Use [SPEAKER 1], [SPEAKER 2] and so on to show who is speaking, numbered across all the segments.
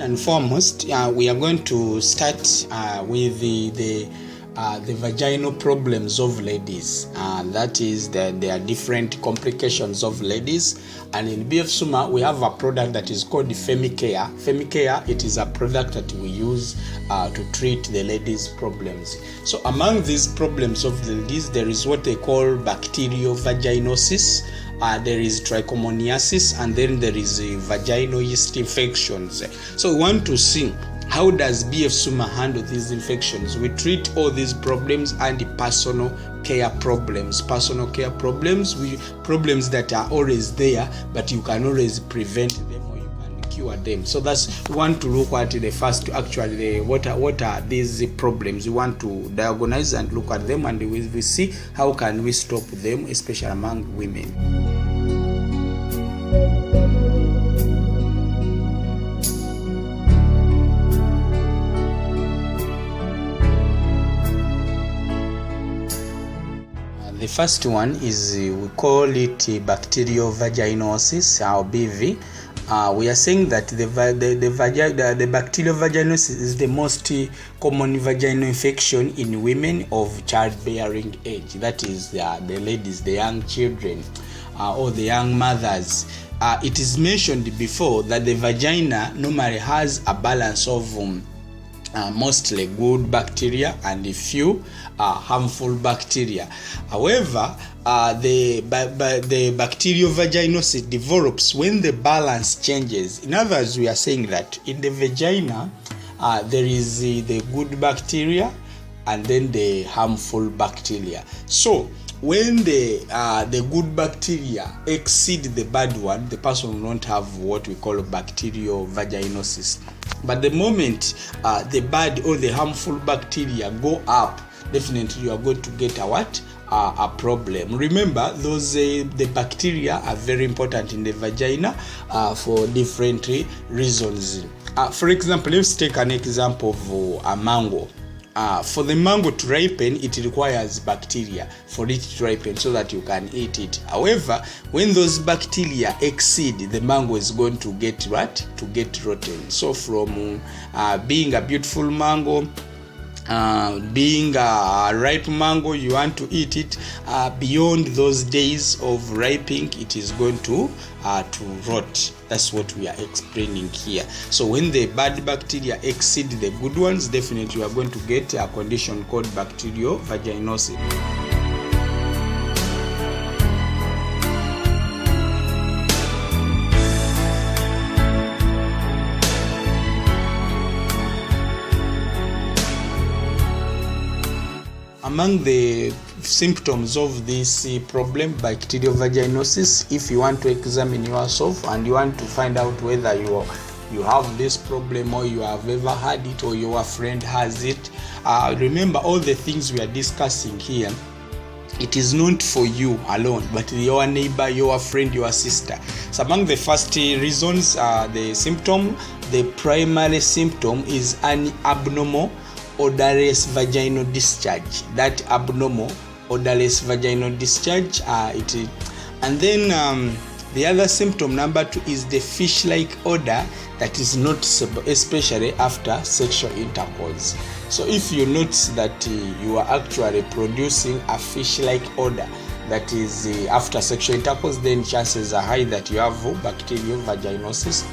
[SPEAKER 1] and foremost, we are going to start with the vaginal problems of ladies. That is, there are different complications of ladies. And in BF Suma, we have a product that is called Femicare. Femicare, it is a product that we use to treat the ladies' problems. So among these problems of the ladies, there is what they call bacterial vaginosis. There is trichomoniasis, and then there is vaginal yeast infections. So we want to see, how does BF Suma handle these infections? We treat all these problems and the personal care problems. Personal care problems, problems that are always there, but you can always prevent them or you can cure them. So we want to look at the first, actually, what are these problems. We want to diagnose and look at them, and we see how can we stop them, especially among women. The first one is, we call it bacterial vaginosis, or BV. We are saying that the bacterial vaginosis is the most common vaginal infection in women of childbearing age. That is the ladies, the young children, or the young mothers. It is mentioned before that the vagina normally has a balance of mostly good bacteria and a few harmful bacteria. However, the bacterial vaginosis develops when the balance changes. In other words, we are saying that in the vagina there is the good bacteria and then the harmful bacteria. So when the good bacteria exceed the bad one, the person will not have what we call bacterial vaginosis. But the moment the bad or the harmful bacteria go up, definitely you are going to get a problem. Remember, the bacteria are very important in the vagina for different reasons. For example, let's take an example of a mango. For the mango to ripen, it requires bacteria for it to ripen so that you can eat it. However, when those bacteria exceed, the mango is going to get to get rotten. So from being a beautiful mango, being a ripe mango, you want to eat it, beyond those days of ripening, it is going to rot. That's what we are explaining here. So when the bad bacteria exceed the good ones, definitely you are going to get a condition called bacterial vaginosis. Among the symptoms of this problem, bacterial vaginosis, if you want to examine yourself and you want to find out whether you have this problem or you have ever had it or your friend has it, remember all the things we are discussing here. It is not for you alone, but your neighbor, your friend, your sister. So among the first reasons, the primary symptom is an abnormal odorless vaginal discharge. That abnormal odorless vaginal discharge, and then the other symptom number 2 is the fish-like odor that is noticeable, especially after sexual intercourse. So if you notice that you are actually producing a fish-like odor that is after sexual intercourse, then chances are high that you have bacterial vaginosis.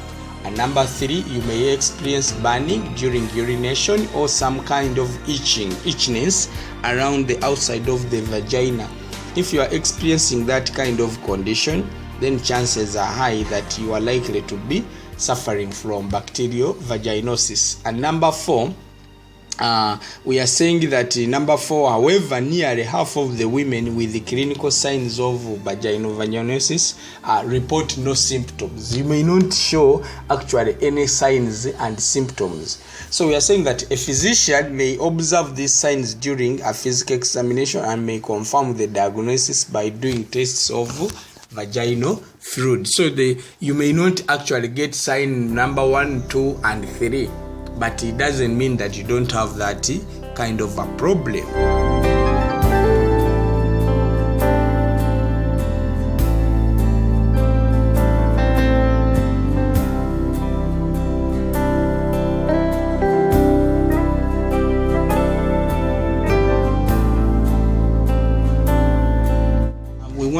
[SPEAKER 1] And number 3, you may experience burning during urination or some kind of itchiness around the outside of the vagina. If you are experiencing that kind of condition, then chances are high that you are likely to be suffering from bacterial vaginosis. And number 4, we are saying that number 4, however, nearly half of the women with the clinical signs of vaginal vaginosis report no symptoms. You may not show actually any signs and symptoms. So we are saying that a physician may observe these signs during a physical examination and may confirm the diagnosis by doing tests of vaginal fluid. So you may not actually get sign number 1, 2, and 3. But it doesn't mean that you don't have that kind of a problem.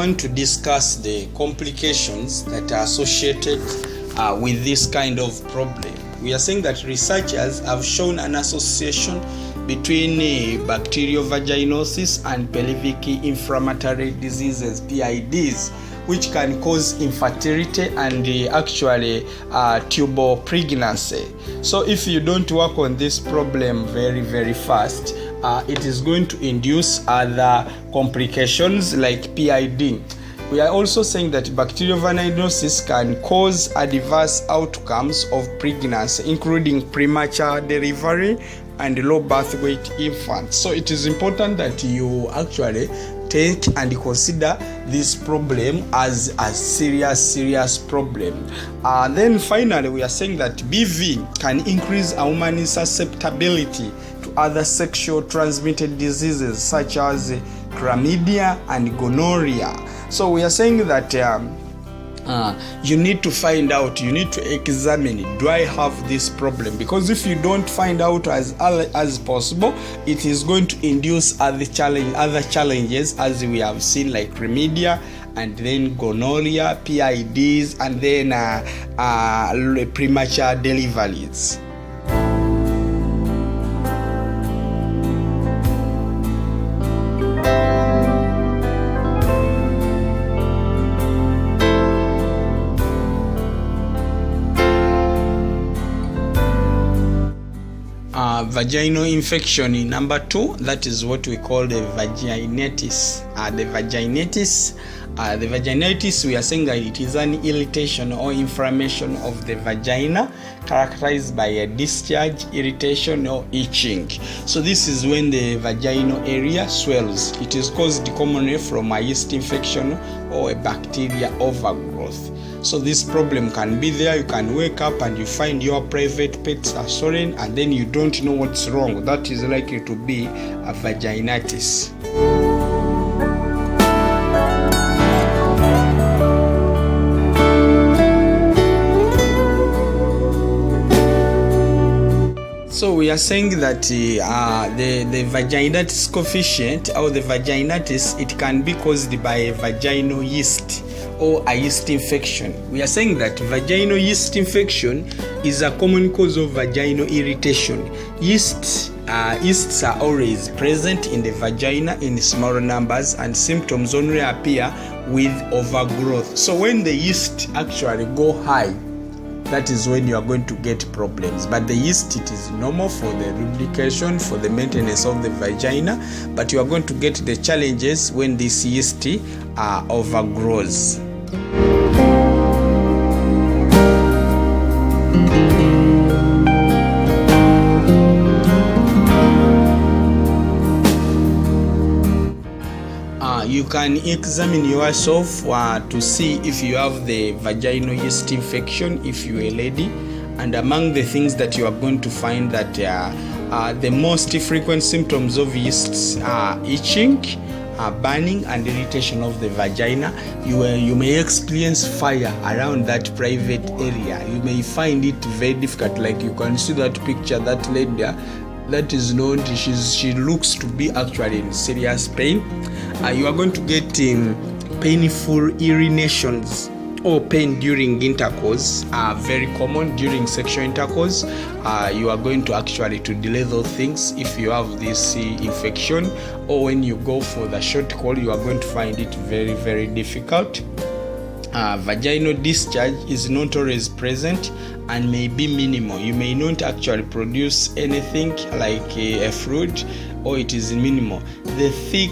[SPEAKER 1] want to discuss the complications that are associated with this kind of problem. We are saying that researchers have shown an association between bacterial vaginosis and pelvic inflammatory diseases, PIDs, which can cause infertility and actually tubal pregnancy. So if you don't work on this problem very fast, it is going to induce other complications like PID. We are also saying that bacterial vaginosis can cause adverse outcomes of pregnancy, including premature delivery and low birth weight infants. So it is important that you actually take and consider this problem as a serious problem. Then finally, we are saying that BV can increase a woman's susceptibility to other sexual transmitted diseases such as chlamydia and gonorrhea. So we are saying that you need to find out, you need to examine, do I have this problem? Because if you don't find out as possible, it is going to induce other challenges, as we have seen, like chlamydia and then gonorrhea, PIDs, and then premature deliveries. Vaginal infection number 2, that is what we call the vaginitis. The vaginitis, we are saying that it is an irritation or inflammation of the vagina characterized by a discharge, irritation, or itching. So this is when the vaginal area swells. It is caused commonly from a yeast infection or a bacteria overgrowth. So this problem can be there. You can wake up and you find your private parts are swollen and then you don't know what's wrong. That is likely to be a vaginitis. So we are saying that the vaginitis coefficient or the vaginitis, it can be caused by a vaginal yeast or a yeast infection. We are saying that vaginal yeast infection is a common cause of vaginal irritation. Yeasts are always present in the vagina in small numbers, and symptoms only appear with overgrowth. So when the yeast actually go high, that is when you are going to get problems. But the yeast, it is normal for the lubrication, for the maintenance of the vagina, but you are going to get the challenges when this yeast overgrows. You can examine yourself to see if you have the vaginal yeast infection if you are a lady, and among the things that you are going to find that the most frequent symptoms of yeasts are itching, burning, and irritation of the vagina. You may experience fire around that private area. You may find it very difficult, like you can see that picture, that lady there, that is known, she looks to be actually in serious pain. You are going to get painful urinations or pain during intercourse, very common during sexual intercourse. You are going to actually to delay those things if you have this infection, or when you go for the short call, you are going to find it very difficult. Vaginal discharge is not always present and may be minimal. You may not actually produce anything like a fluid, or it is minimal. The thick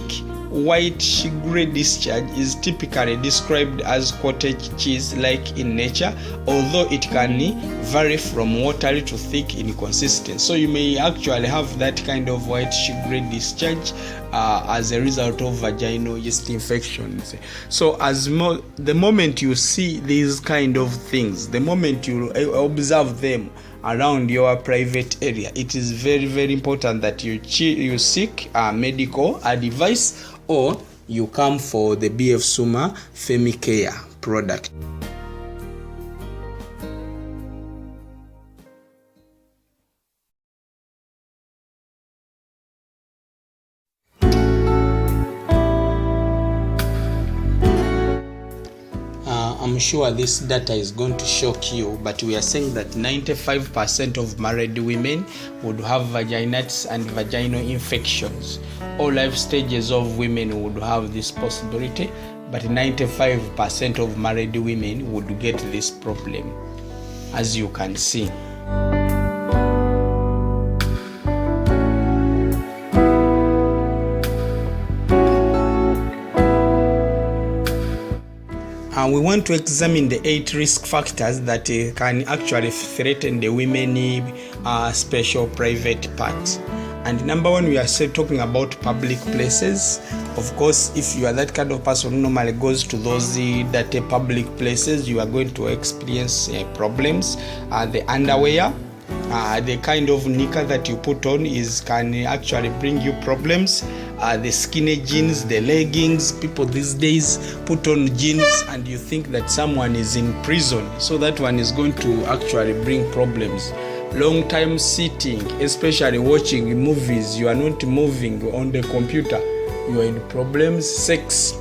[SPEAKER 1] white gray discharge is typically described as cottage cheese like in nature, although it can vary from watery to thick in consistency. So you may actually have that kind of white gray discharge as a result of vaginal yeast infections. So the moment you see these kind of things, the moment you observe them around your private area, it is very important that you seek medical advice, or you come for the BF Suma Femicare product. I'm sure this data is going to shock you, but we are saying that 95% of married women would have vaginitis and vaginal infections. All life stages of women would have this possibility, but 95% of married women would get this problem, as you can see. We want to examine the 8 risk factors that can actually threaten the women's special private parts. And number 1, we are still talking about public places. Of course, if you are that kind of person who normally goes to those dirty public places, you are going to experience problems. The underwear, the kind of knicker that you put on can actually bring you problems. The skinny jeans, the leggings, people these days put on jeans and you think that someone is in prison, so that one is going to actually bring problems. Long time sitting, especially watching movies, you are not moving on the computer, you are in problems. Sex,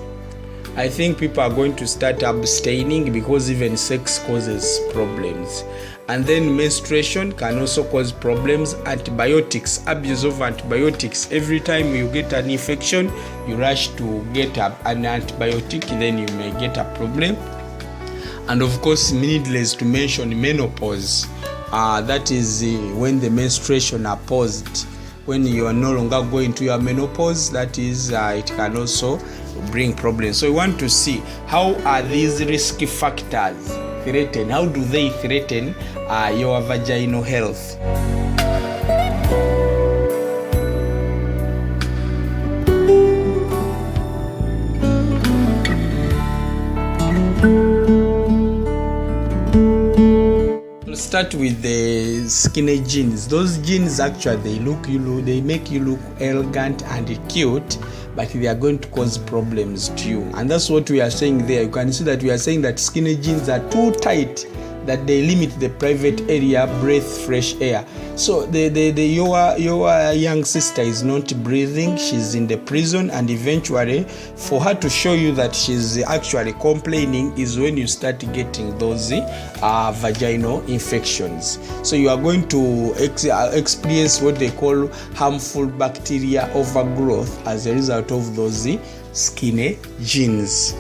[SPEAKER 1] I think people are going to start abstaining because even sex causes problems. And then menstruation can also cause problems. Antibiotics, abuse of antibiotics. Every time you get an infection, you rush to get an antibiotic, then you may get a problem. And of course, needless to mention, menopause. That is when the menstruation are paused. When you are no longer going to your menopause, that is, it can also bring problems. So we want to see how are these risk factors threaten? How do they threaten your vaginal health? We'll start with the skinny jeans. Those jeans actually they make you look elegant and cute, but they are going to cause problems to you. And that's what we are saying there. You can see that we are saying that skinny jeans are too tight, that they limit the private area, breathe fresh air. So your young sister is not breathing, she's in the prison, and eventually for her to show you that she's actually complaining is when you start getting those vaginal infections. So you are going to experience what they call harmful bacteria overgrowth as a result of those skinny jeans.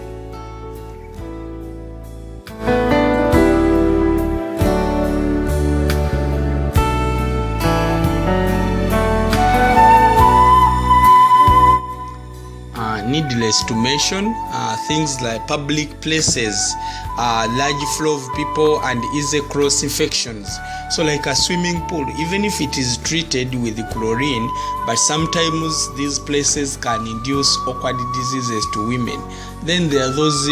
[SPEAKER 1] Needless to mention, things like public places, large flow of people, and easy cross infections. So like a swimming pool, even if it is treated with chlorine, but sometimes these places can induce awkward diseases to women. Then there are those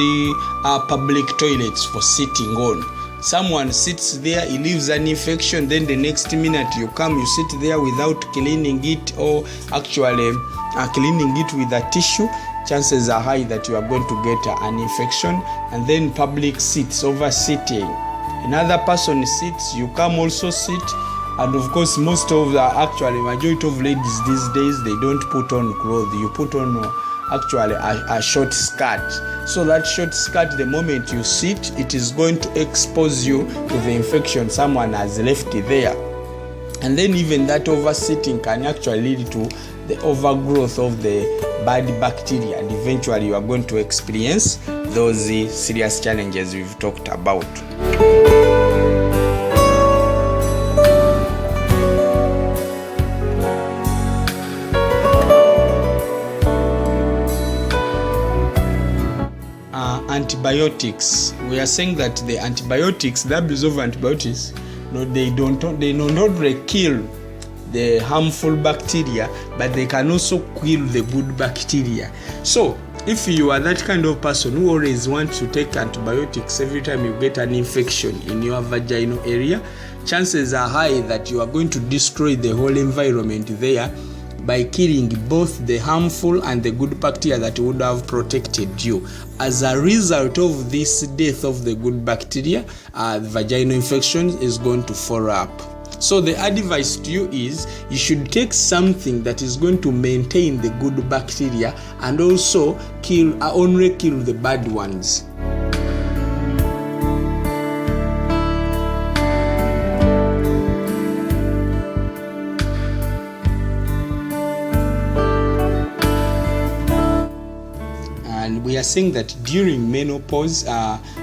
[SPEAKER 1] public toilets for sitting on. Someone sits there, he leaves an infection, then the next minute you come, you sit there without cleaning it, or actually cleaning it with a tissue. Chances are high that you are going to get an infection. And then public seats, over-sitting. Another person sits, you come also sit. And of course, majority of ladies these days, they don't put on clothes. You put on a short skirt. So that short skirt, the moment you sit, it is going to expose you to the infection someone has left there. And then even that over-sitting can actually lead to the overgrowth of the bad bacteria, and eventually you are going to experience those serious challenges we've talked about. Antibiotics. We are saying that the antibiotics, the abuse of antibiotics, they not only kill the harmful bacteria, but they can also kill the good bacteria. So if you are that kind of person who always wants to take antibiotics every time you get an infection in your vaginal area, chances are high that you are going to destroy the whole environment there by killing both the harmful and the good bacteria that would have protected you. As a result of this death of the good bacteria, the vaginal infection is going to follow up. So the advice to you is you should take something that is going to maintain the good bacteria and also only kill the bad ones. are saying that during menopause,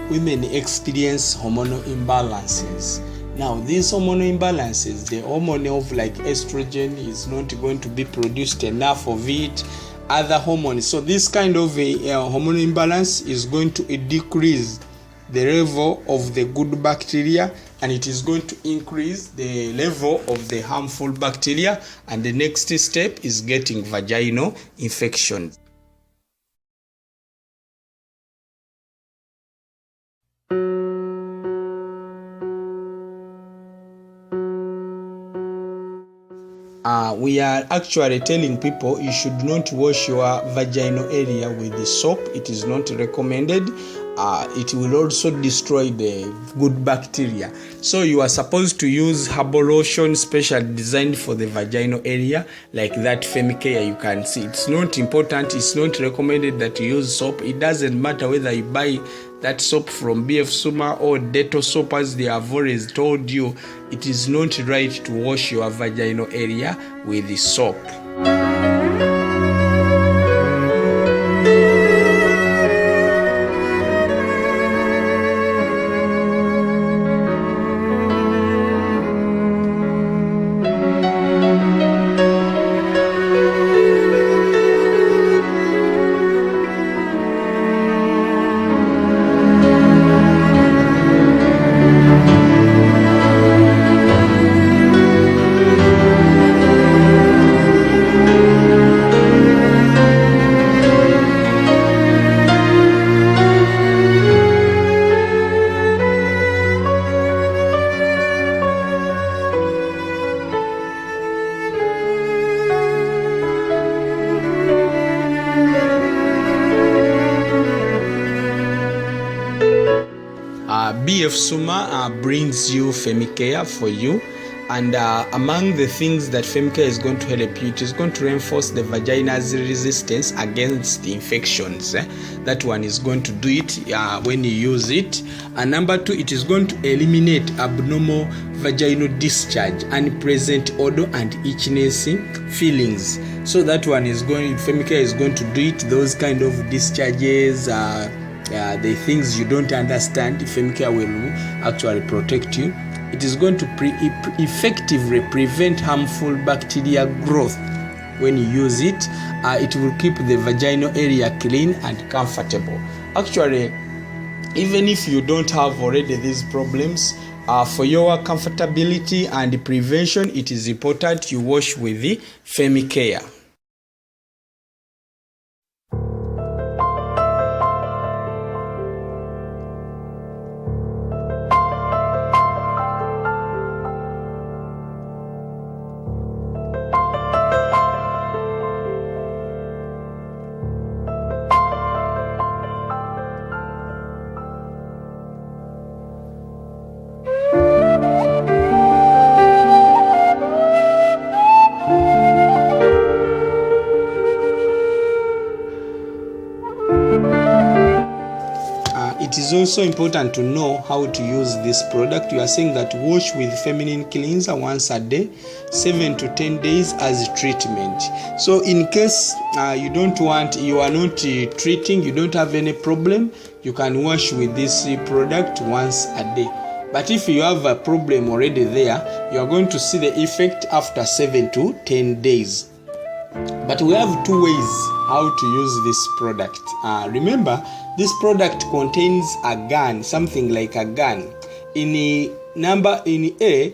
[SPEAKER 1] women experience hormonal imbalances. Now, these hormonal imbalances, the hormone of like estrogen is not going to be produced enough of it, other hormones. So this kind of a hormonal imbalance is going to decrease the level of the good bacteria, and it is going to increase the level of the harmful bacteria, and the next step is getting vaginal infections. We are actually telling people you should not wash your vaginal area with the soap. It is not recommended. It will also destroy the good bacteria. So you are supposed to use herbal lotion specially designed for the vaginal area, like that Femicare you can see. It's not important. It's not recommended that you use soap. It doesn't matter whether you buy that soap from BF Suma or Dettol soap, as they have always told you. It is not right to wash your vaginal area with the soap. BF Suma brings you Femicare for you, and among the things that Femicare is going to help you, it is going to reinforce the vagina's resistance against the infections. That one is going to do it when you use it. And number 2, it is going to eliminate abnormal vaginal discharge, unpleasant odor and itchiness feelings. So that one is going, Femicare is going to do it. Those kind of discharges, the things you don't understand, Femicare will actually protect you. It is going to effectively prevent harmful bacteria growth. When you use it, it will keep the vaginal area clean and comfortable. Actually, even if you don't have already these problems, for your comfortability and prevention, it is important you wash with the Femicare. It is also important to know how to use this product. You are saying that wash with feminine cleanser once a day, 7 to 10 days as treatment. So in case you are not treating, you don't have any problem, you can wash with this product once a day. But if you have a problem already there, you are going to see the effect after 7 to 10 days. But we have 2 ways how to use this product. Remember, this product contains a gun, something like a gun. In A,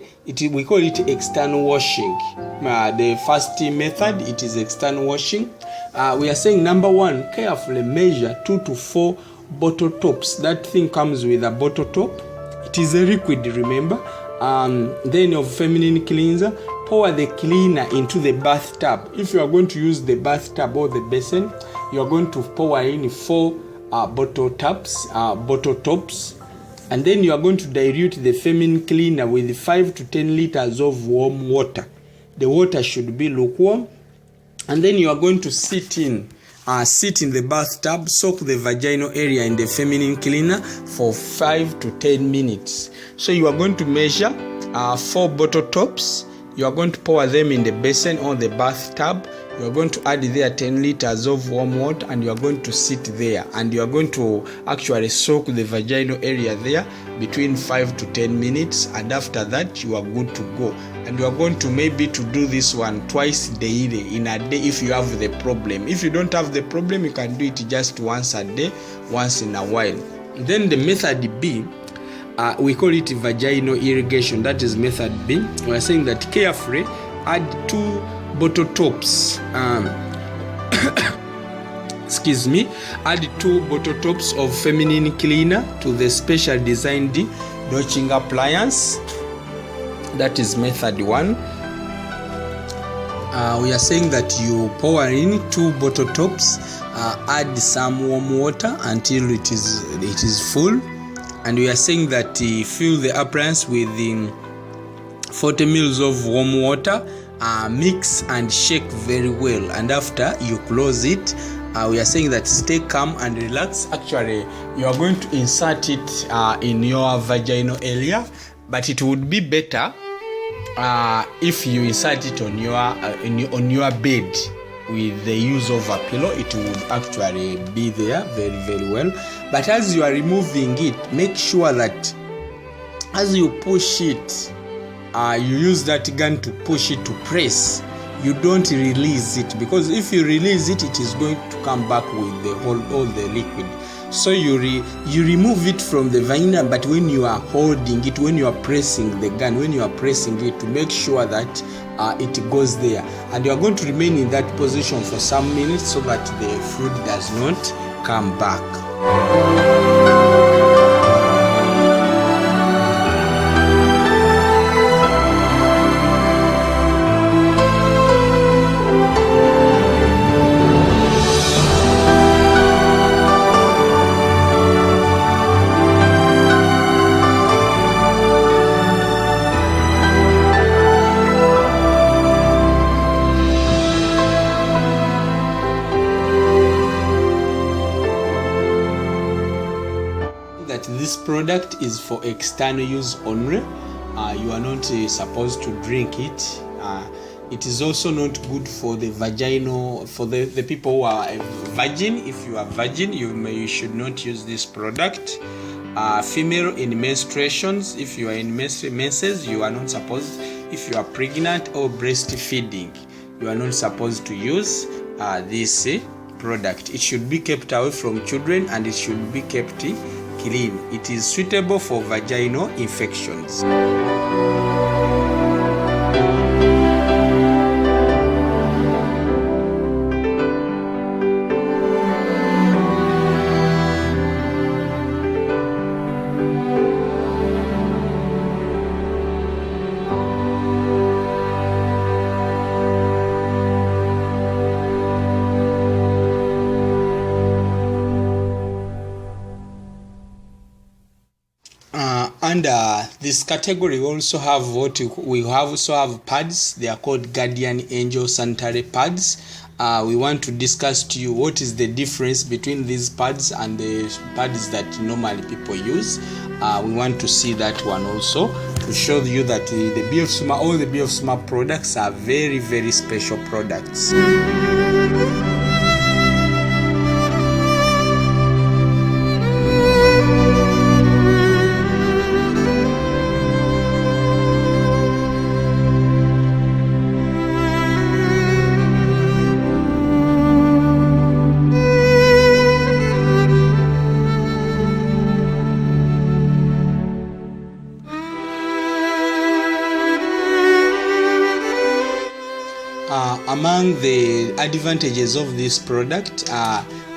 [SPEAKER 1] we call it external washing. The first method, it is external washing. We are saying number 1, carefully measure 2 to 4 bottle tops. That thing comes with a bottle top. It is a liquid, remember. Then of feminine cleanser, pour the cleaner into the bathtub. If you are going to use the bathtub or the basin, you are going to pour in 4 bottle tops, and then you are going to dilute the feminine cleaner with 5 to 10 liters of warm water. The water should be lukewarm, and then you are going to sit in the bathtub, soak the vaginal area in the feminine cleaner for 5 to 10 minutes. So you are going to measure 4 bottle tops you are going to pour them in the basin or the bathtub. You are going to add there 10 liters of warm water, and you are going to sit there, and you are going to actually soak the vaginal area there between 5 to 10 minutes, and after that you are good to go. And you are going to maybe to do this one twice daily in a day if you have the problem. If you don't have the problem, you can do it just once a day, once in a while. Then the method B, we call it vaginal irrigation. That is method B. We are saying that carefully add 2 bottle tops. Excuse me. Add 2 bottle tops of feminine cleaner to the special designed notching appliance. That is method 1. We are saying that you pour in 2 bottle tops, add some warm water until it is full, and we are saying that fill the appliance with 40 ml of warm water, mix and shake very well, and after you close it, we are saying that stay calm and relax. Actually, you are going to insert it in your vaginal area, but it would be better if you insert it on your bed with the use of a pillow. It would actually be there very, very well. But as you are removing it, make sure that as you push it, you use that gun to push it, to press. You don't release it, because if you release it, it is going to come back with all the liquid. So you remove it from the vagina, but when you are holding it, when you are pressing the gun, when you are pressing it, to make sure that it goes there, and you are going to remain in that position for some minutes so that the fluid does not come back. This product is for external use only. You are not supposed to drink it. It is also not good for the vaginal, for the people who are virgin. If you are virgin, you should not use this product. Female in menstruations, if you are in menses, you are not supposed. If you are pregnant or breastfeeding, you are not supposed to use this product. It should be kept away from children, and it should be kept clean. It is suitable for vaginal infections. Under this category, we also have pads. They are called Guardian Angel sanitary pads. We want to discuss to you what is the difference between these pads and the pads that normally people use. We want to see that one also, to show you that the BF Suma, all the BF Suma products are very, very special products. Among the advantages of this product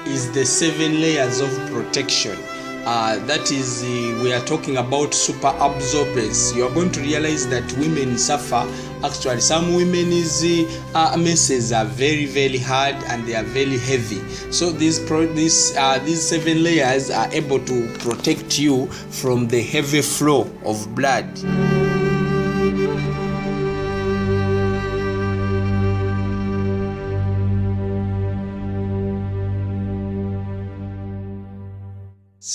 [SPEAKER 1] is the 7 layers of protection. That is, we are talking about super absorbers. You are going to realize that women suffer. Actually, some women's menses are very, very hard and they are very heavy. So these 7 layers are able to protect you from the heavy flow of blood.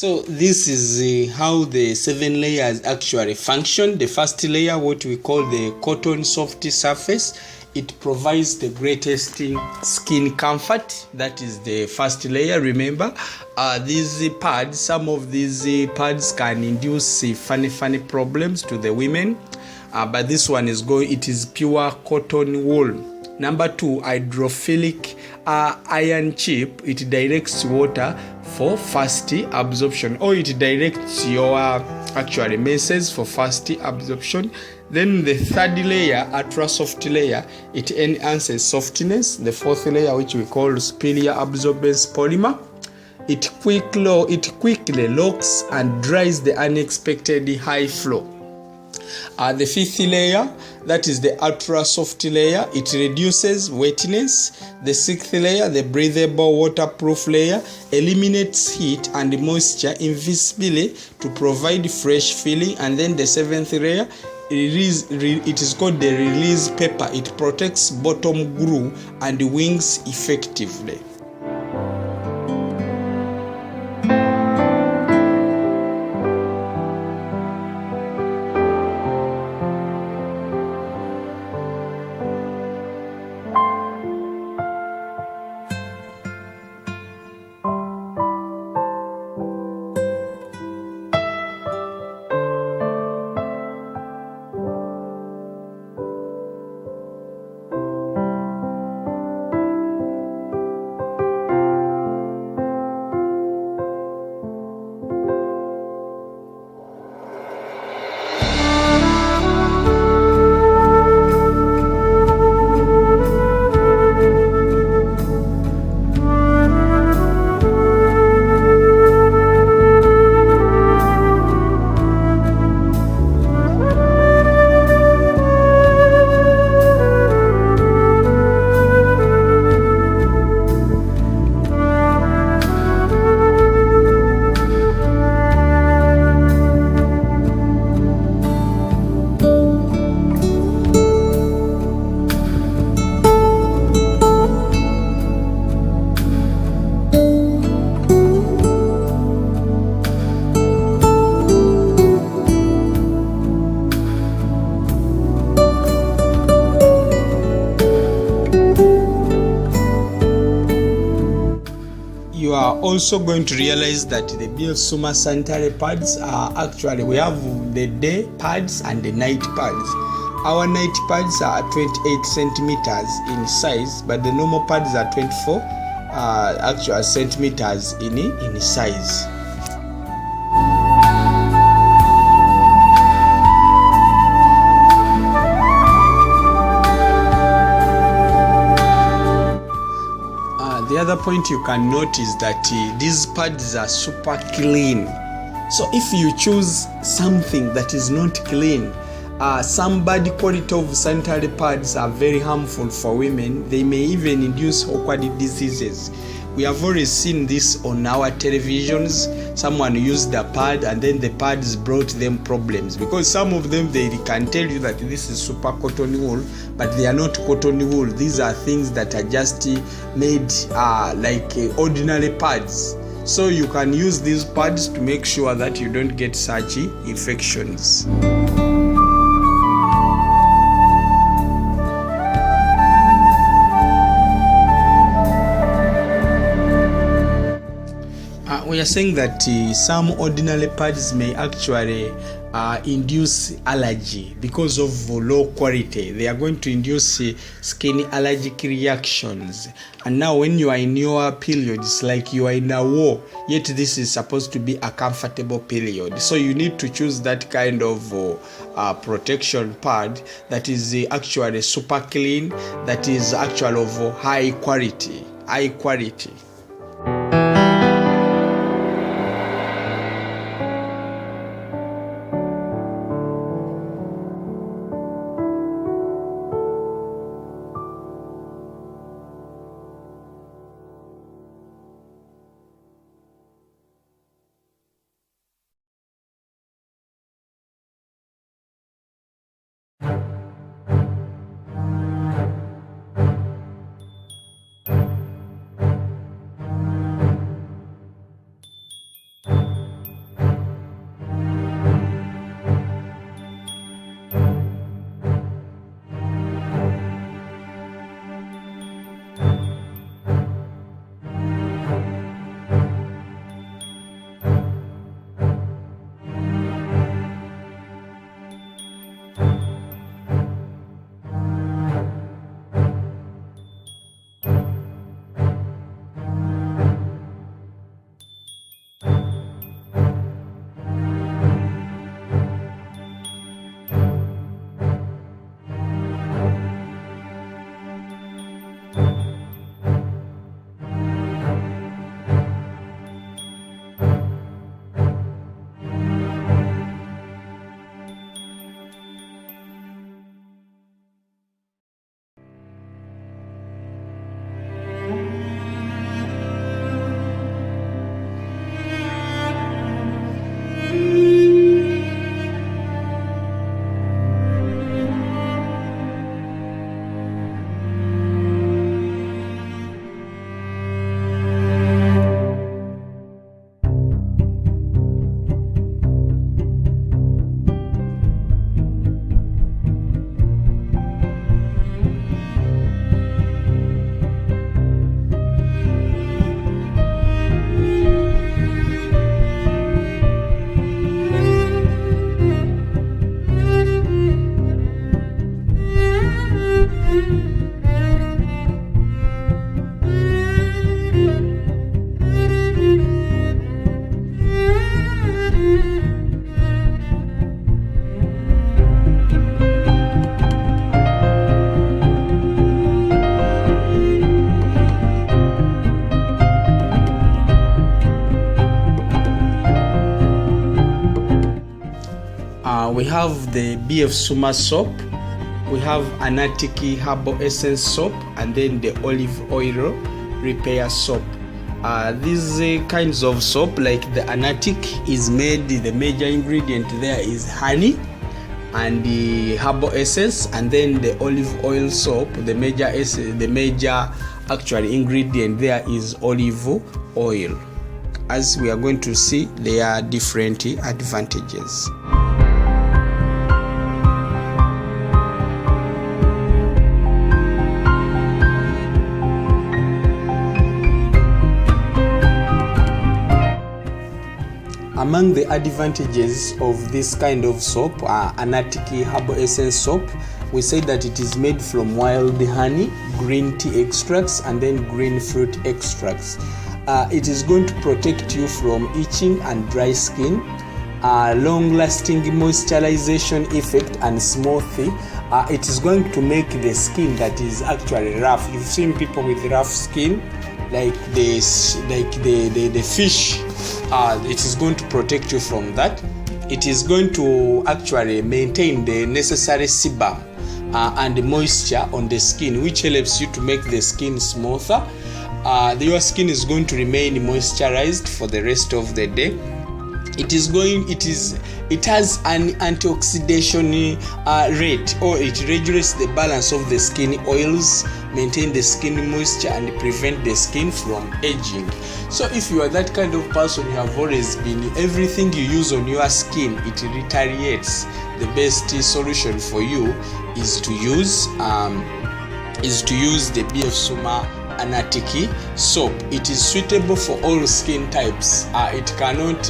[SPEAKER 1] So this is how the 7 layers actually function. The first layer, what we call the cotton soft surface, it provides the greatest skin comfort. That is the first layer. Remember, these pads, some of these pads can induce funny problems to the women, but this one it is pure cotton wool. Number 2, hydrophilic iron chip. It directs water for fast absorption, or it directs your actually messes for fast absorption. Then the third layer, ultra soft layer, it enhances softness. The fourth layer, which we call superior absorbance polymer, it quickly locks and dries the unexpected high flow. The fifth layer, that is the ultra soft layer, it reduces wetness. The sixth layer, the breathable waterproof layer, eliminates heat and moisture invisibly to provide fresh feeling. And then the seventh layer, it is called the release paper. It protects bottom glue and wings effectively. You are also going to realize that the Biosuma sanitary pads are actually, we have the day pads and the night pads. Our night pads are 28 centimeters in size, but the normal pads are 24 actual centimeters in size. The other point you can note is that these pads are super clean. So if you choose something that is not clean, some bad quality of sanitary pads are very harmful for women. They may even induce awkward diseases. We have already seen this on our televisions. Someone used a pad and then the pads brought them problems, because some of them, they can tell you that this is super cotton wool, but they are not cotton wool. These are things that are just made like ordinary pads. So you can use these pads to make sure that you don't get such infections. We are saying that some ordinary pads may actually induce allergy because of low quality. They are going to induce skin allergic reactions. And now when you are in your period, it's like you are in a war, yet this is supposed to be a comfortable period. So you need to choose that kind of protection pad that is actually super clean, that is actually of high quality. We have the BF Suma soap, we have Anatiki Herbal Essence soap, and then the olive oil repair soap. These kinds of soap, like the Anatic, is made, the major ingredient there is honey and the herbal essence, and then the olive oil soap, the major actual ingredient there is olive oil. As we are going to see, there are different advantages. Among the advantages of this kind of soap, Anatiki Herbal Essence soap, we say that it is made from wild honey, green tea extracts, and then green fruit extracts. It is going to protect you from itching and dry skin, long-lasting moisturization effect, and smoothy. It is going to make the skin that is actually rough. You've seen people with rough skin, like the fish. It is going to protect you from that. It is going to actually maintain the necessary sebum and moisture on the skin, which helps you to make the skin smoother. Your skin is going to remain moisturized for the rest of the day. It has an antioxidation rate, or it regulates the balance of the skin oils, maintain the skin moisture, and prevent the skin from aging. So if you are that kind of person, you have always been, everything you use on your skin, it retaliates. The best solution for you is to use the BF Suma Anatiki soap. It is suitable for all skin types. It cannot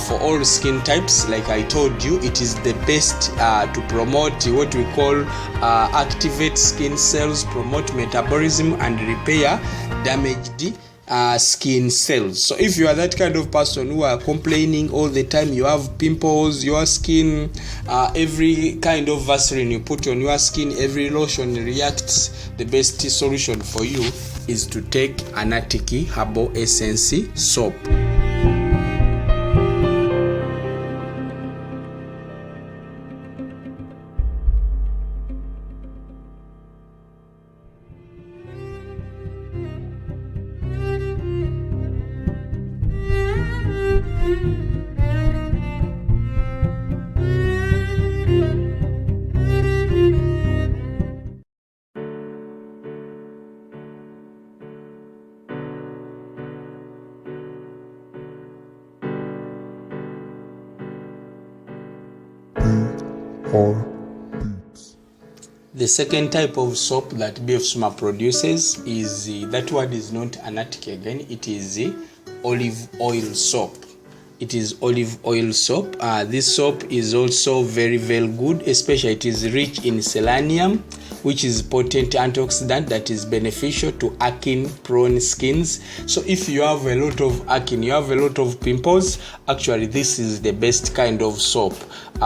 [SPEAKER 1] for all skin types. Like I told you, it is the best to promote what we call activate skin cells, promote metabolism, and repair damaged skin cells. So if you are that kind of person who are complaining all the time, you have pimples, your skin, every kind of Vaseline you put on your skin, every lotion reacts, the best solution for you is to take Anatiki Herbal Essence soap. The second type of soap that BF Suma produces is, that word is not Anatiki again, it is olive oil soap. It is olive oil soap. This soap is also very, very good, especially it is rich in selenium, which is potent antioxidant that is beneficial to acne-prone skins. So if you have a lot of acne, you have a lot of pimples, actually this is the best kind of soap.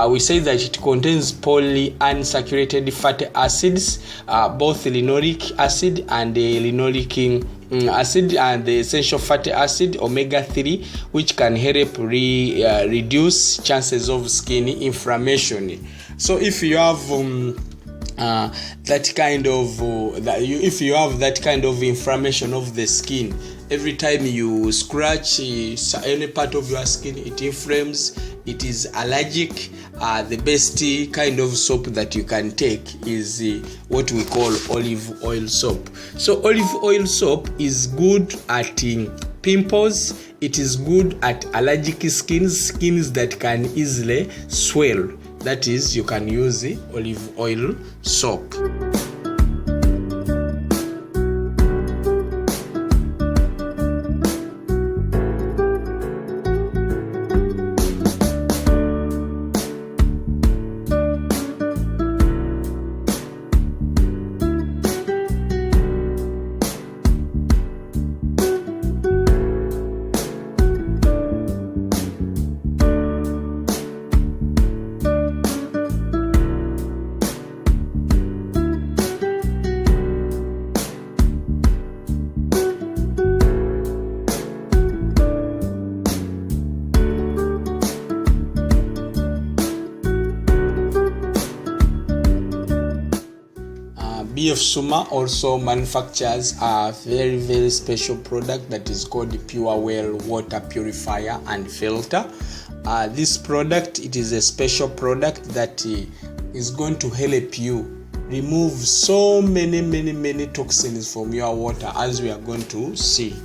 [SPEAKER 1] We say that it contains polyunsaturated fatty acids, both linoleic acid and linoleic acid, and the essential fatty acid omega-3, which can help reduce chances of skin inflammation. So if you have if you have that kind of inflammation of the skin, every time you scratch any part of your skin, it inflames, it is allergic, the best kind of soap that you can take is what we call olive oil soap. So olive oil soap is good at pimples, it is good at allergic skins that can easily swell. That is, you can use olive oil soap. BF Suma also manufactures a very, very special product that is called the Pure Well Water Purifier and Filter. This product, it is a special product that is going to help you remove so many toxins from your water, as we are going to see.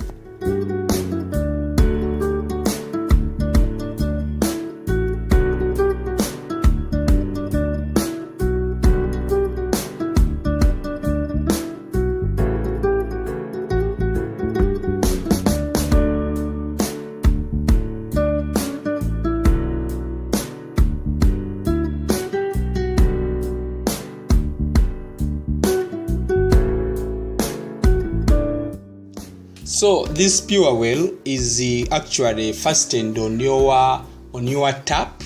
[SPEAKER 1] So this Pure Well is actually fastened on your tap.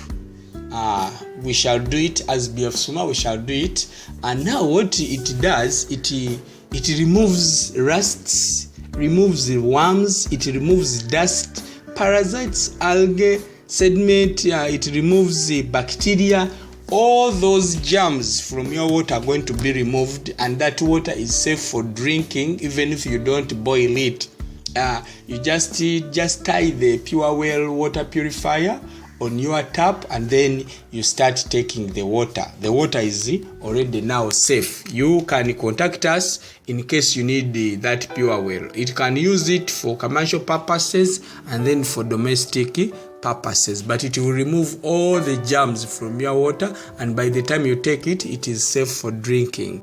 [SPEAKER 1] We shall do it as BF Suma. We shall do it. And now what it does, it removes rusts, removes the worms, it removes dust, parasites, algae, sediment. It removes the bacteria. All those germs from your water are going to be removed, and that water is safe for drinking, even if you don't boil it. You just tie the Pure Well water purifier on your tap, and then you start taking the water. The water is already now safe. You can contact us in case you need that Pure Well. It can use it for commercial purposes and then for domestic purposes, but it will remove all the germs from your water, and by the time you take it, it is safe for drinking.